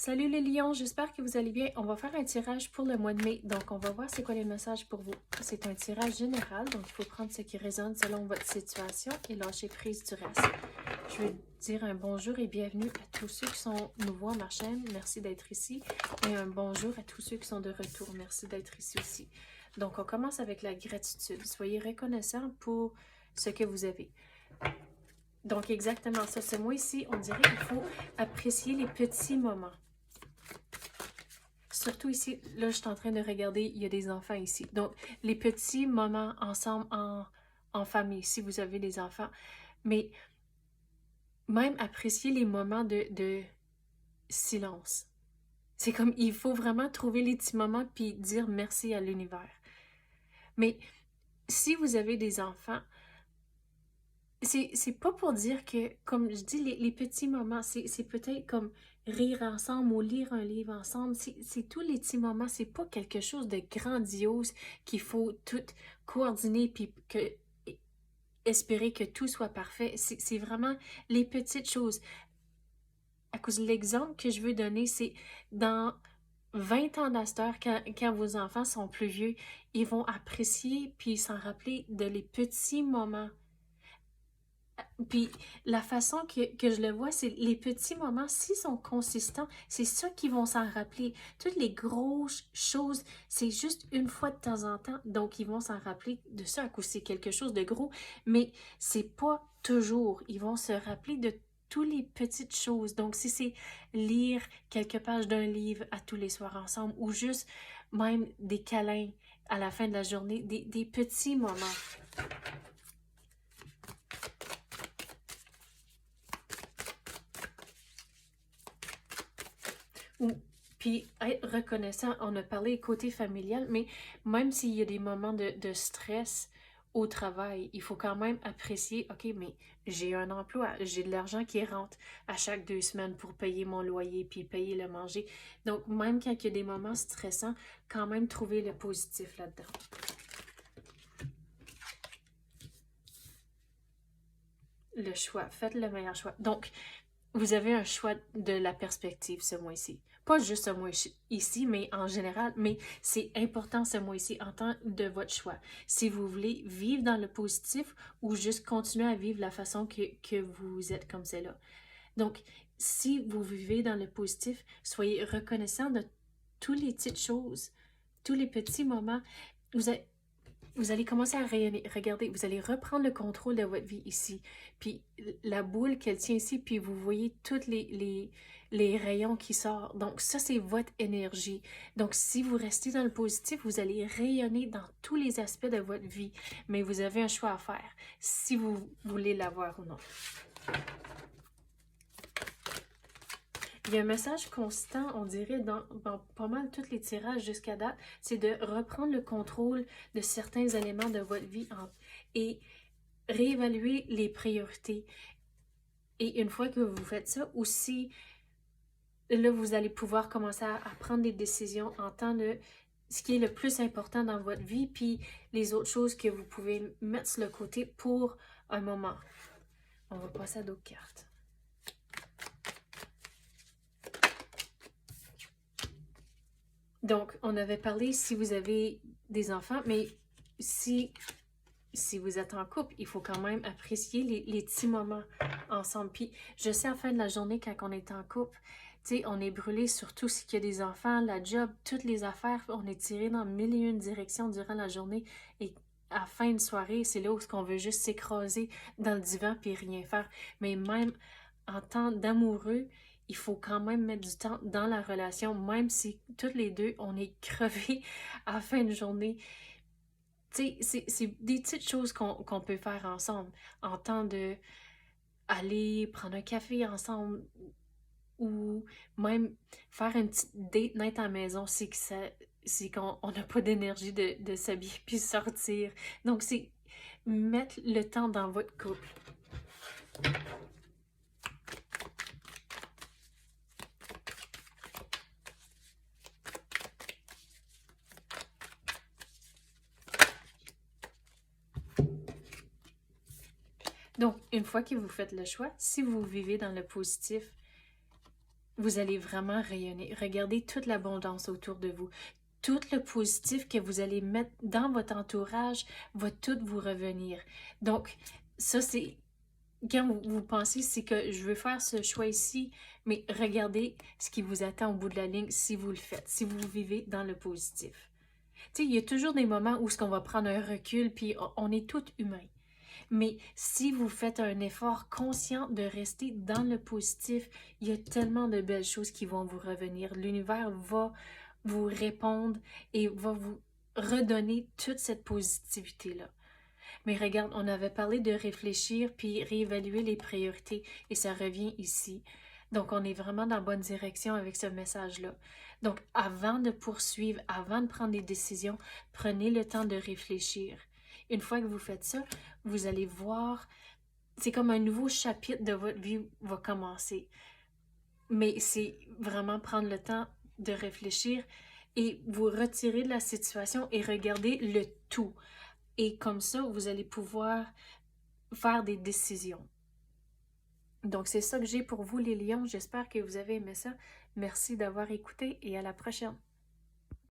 Salut les lions, j'espère que vous allez bien. On va faire un tirage pour le mois de mai, donc on va voir c'est quoi les messages pour vous. C'est un tirage général, donc il faut prendre ce qui résonne selon votre situation et lâcher prise du reste. Je veux dire un bonjour et bienvenue à tous ceux qui sont nouveaux à ma chaîne, merci d'être ici. Et un bonjour à tous ceux qui sont de retour, merci d'être ici aussi. Donc on commence avec la gratitude. Soyez reconnaissants pour ce que vous avez. Donc exactement ça, ce mois ici, on dirait qu'il faut apprécier les petits moments. Surtout ici, là, je suis en train de regarder, il y a des enfants ici. Donc, les petits moments ensemble en famille, si vous avez des enfants. Mais même apprécier les moments de silence. C'est comme, il faut vraiment trouver les petits moments puis dire merci à l'univers. Mais si vous avez des enfants, c'est pas pour dire que, comme je dis, les petits moments, c'est peut-être comme rire ensemble ou lire un livre ensemble. C'est tous les petits moments. C'est pas quelque chose de grandiose qu'il faut tout coordonner puis espérer que tout soit parfait. C'est vraiment les petites choses. À cause de l'exemple que je veux donner, c'est dans 20 ans d'asteur, quand vos enfants sont plus vieux, ils vont apprécier puis s'en rappeler de les petits moments. Puis la façon que je le vois, c'est les petits moments, s'ils sont consistants, c'est ça qu'ils vont s'en rappeler. Toutes les grosses choses, c'est juste une fois de temps en temps, donc ils vont s'en rappeler de ça à coup c'est quelque chose de gros, mais c'est pas toujours. Ils vont se rappeler de toutes les petites choses. Donc si c'est lire quelques pages d'un livre à tous les soirs ensemble ou juste même des câlins à la fin de la journée, des petits moments. Puis être reconnaissant, on a parlé côté familial, mais même s'il y a des moments de stress au travail, il faut quand même apprécier, OK, mais j'ai un emploi, j'ai de l'argent qui rentre à chaque 2 semaines pour payer mon loyer puis payer le manger. Donc, même quand il y a des moments stressants, quand même trouver le positif là-dedans. Le choix, faites le meilleur choix. Donc, vous avez un choix de la perspective ce mois-ci. Pas juste ce mois-ci, mais en général. Mais c'est important ce mois-ci en tant de votre choix. Si vous voulez vivre dans le positif ou juste continuer à vivre la façon que vous êtes comme c'est là. Donc, si vous vivez dans le positif, soyez reconnaissant de toutes les petites choses, tous les petits moments. Vous allez commencer à rayonner. Regardez, vous allez reprendre le contrôle de votre vie ici. Puis la boule qu'elle tient ici, puis vous voyez tous les rayons qui sortent. Donc ça, c'est votre énergie. Donc si vous restez dans le positif, vous allez rayonner dans tous les aspects de votre vie. Mais vous avez un choix à faire, si vous voulez l'avoir ou non. Il y a un message constant, on dirait, dans pas mal tous les tirages jusqu'à date, c'est de reprendre le contrôle de certains éléments de votre vie et réévaluer les priorités. Et une fois que vous faites ça, aussi, là, vous allez pouvoir commencer à prendre des décisions en temps de ce qui est le plus important dans votre vie, puis les autres choses que vous pouvez mettre sur le côté pour un moment. On va passer à d'autres cartes. Donc, on avait parlé si vous avez des enfants, mais si vous êtes en couple, il faut quand même apprécier les petits moments ensemble. Puis, je sais, à la fin de la journée, quand on est en couple, tu sais, on est brûlé sur tout ce qu'il y a des enfants, la job, toutes les affaires. On est tiré dans mille et une directions durant la journée. Et à la fin de soirée, c'est là où on veut juste s'écraser dans le divan puis rien faire. Mais même en temps d'amoureux, il faut quand même mettre du temps dans la relation, même si toutes les deux, on est crevés à la fin de journée. Tu sais, c'est des petites choses qu'on peut faire ensemble, en temps de aller prendre un café ensemble ou même faire une petite date night à la maison, c'est qu'on n'a pas d'énergie de s'habiller puis sortir. Donc, c'est mettre le temps dans votre couple. Donc, une fois que vous faites le choix, si vous vivez dans le positif, vous allez vraiment rayonner. Regardez toute l'abondance autour de vous. Tout le positif que vous allez mettre dans votre entourage va tout vous revenir. Donc, ça, c'est quand vous pensez, c'est que je veux faire ce choix ici, mais regardez ce qui vous attend au bout de la ligne si vous le faites, si vous vivez dans le positif. Tu sais, il y a toujours des moments où on va prendre un recul, puis on est tous humains. Mais si vous faites un effort conscient de rester dans le positif, il y a tellement de belles choses qui vont vous revenir. L'univers va vous répondre et va vous redonner toute cette positivité-là. Mais regarde, on avait parlé de réfléchir puis réévaluer les priorités et ça revient ici. Donc, on est vraiment dans la bonne direction avec ce message-là. Donc, avant de poursuivre, avant de prendre des décisions, prenez le temps de réfléchir. Une fois que vous faites ça, vous allez voir, c'est comme un nouveau chapitre de votre vie va commencer. Mais c'est vraiment prendre le temps de réfléchir et vous retirer de la situation et regarder le tout. Et comme ça, vous allez pouvoir faire des décisions. Donc, c'est ça que j'ai pour vous, les lions. J'espère que vous avez aimé ça. Merci d'avoir écouté et à la prochaine.